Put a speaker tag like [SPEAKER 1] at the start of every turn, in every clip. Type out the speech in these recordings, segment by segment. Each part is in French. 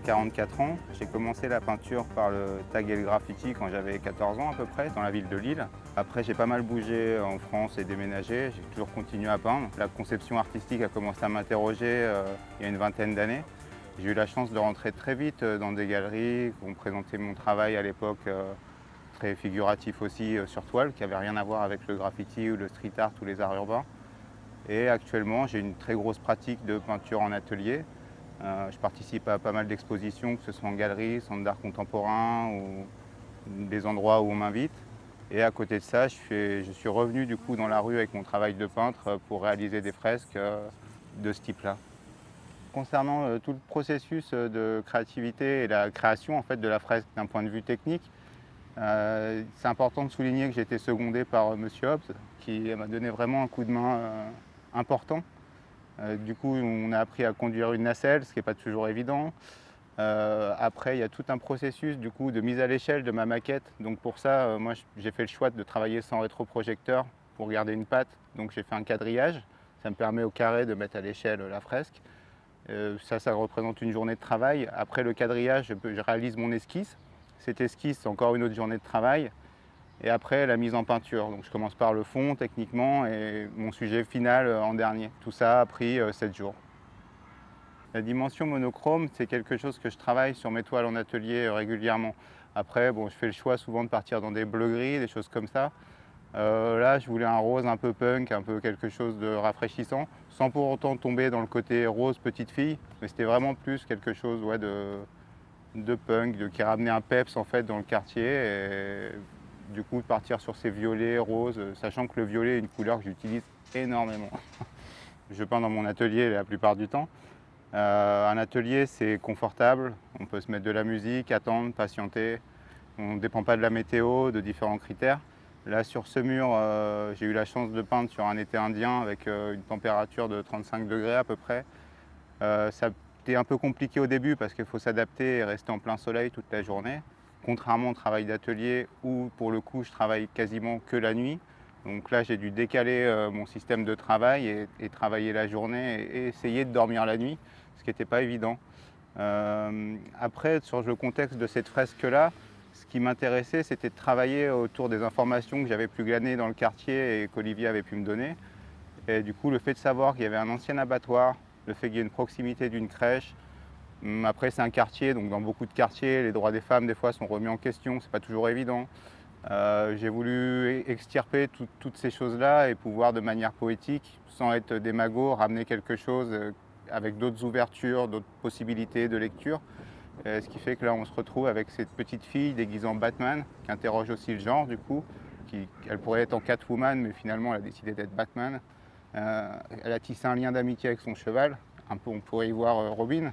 [SPEAKER 1] 44 ans. J'ai commencé la peinture par le tag et le graffiti quand j'avais 14 ans à peu près, dans la ville de Lille. Après, j'ai pas mal bougé en France et déménagé. J'ai toujours continué à peindre. La conception artistique a commencé à m'interroger il y a une vingtaine d'années. J'ai eu la chance de rentrer très vite dans des galeries qui ont présenté mon travail à l'époque, très figuratif aussi sur toile, qui n'avait rien à voir avec le graffiti ou le street art ou les arts urbains. Et actuellement, j'ai une très grosse pratique de peinture en atelier. Je participe à pas mal d'expositions, que ce soit en galerie, centre d'art contemporain ou des endroits où on m'invite. Et à côté de ça, je suis revenu du coup dans la rue avec mon travail de peintre pour réaliser des fresques de ce type-là. Concernant tout le processus de créativité et la création en fait, de la fresque d'un point de vue technique, c'est important de souligner que j'ai été secondé par Monsieur Hobbs, qui m'a donné vraiment un coup de main important. Du coup, on a appris à conduire une nacelle, ce qui n'est pas toujours évident. Après, il y a tout un processus du coup, de mise à l'échelle de ma maquette. Donc pour ça, moi, j'ai fait le choix de travailler sans rétroprojecteur pour garder une patte. Donc j'ai fait un quadrillage. Ça me permet au carré de mettre à l'échelle la fresque. Ça représente une journée de travail. Après le quadrillage, je réalise mon esquisse. Cette esquisse, c'est encore une autre journée de travail. Et après, la mise en peinture. Donc je commence par le fond, techniquement, et mon sujet final en dernier. Tout ça a pris 7 jours. La dimension monochrome, c'est quelque chose que je travaille sur mes toiles en atelier régulièrement. Après, bon, je fais le choix souvent de partir dans des bleu-gris, des choses comme ça. Là, je voulais un rose un peu punk, un peu quelque chose de rafraîchissant, sans pour autant tomber dans le côté rose petite fille, mais c'était vraiment plus quelque chose ouais, de punk, qui ramenait un peps en fait dans le quartier. Et du coup, partir sur ces violets, roses, sachant que le violet est une couleur que j'utilise énormément. Je peins dans mon atelier la plupart du temps. Un atelier, c'est confortable, on peut se mettre de la musique, attendre, patienter. On ne dépend pas de la météo, de différents critères. Là, sur ce mur, j'ai eu la chance de peindre sur un été indien avec une température de 35 degrés à peu près. Ça a été un peu compliqué au début parce qu'il faut s'adapter et rester en plein soleil toute la journée. Contrairement au travail d'atelier où, pour le coup, je travaille quasiment que la nuit. Donc là, j'ai dû décaler mon système de travail et travailler la journée et essayer de dormir la nuit, ce qui n'était pas évident. Après, sur le contexte de cette fresque-là, ce qui m'intéressait, c'était de travailler autour des informations que j'avais pu glaner dans le quartier et qu'Olivier avait pu me donner. Et du coup, le fait de savoir qu'il y avait un ancien abattoir, le fait qu'il y ait une proximité d'une crèche. Après, c'est un quartier, donc dans beaucoup de quartiers, les droits des femmes, des fois, sont remis en question, c'est pas toujours évident. J'ai voulu extirper toutes ces choses-là et pouvoir, de manière poétique, sans être démago, ramener quelque chose avec d'autres ouvertures, d'autres possibilités de lecture. Ce qui fait que là, on se retrouve avec cette petite fille déguisée en Batman, qui interroge aussi le genre, du coup. Elle pourrait être en Catwoman, mais finalement, elle a décidé d'être Batman. Elle a tissé un lien d'amitié avec son cheval. Un peu, on pourrait y voir Robin.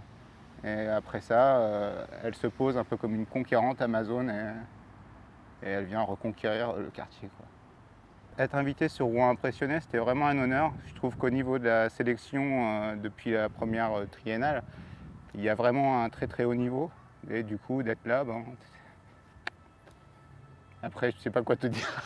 [SPEAKER 1] Et après ça, elle se pose un peu comme une conquérante amazone et elle vient reconquérir le quartier, quoi. Être invité sur Rouen Impressionné, c'était vraiment un honneur. Je trouve qu'au niveau de la sélection, depuis la première triennale, il y a vraiment un très très haut niveau. Et du coup, d'être là, après, je ne sais pas quoi te dire.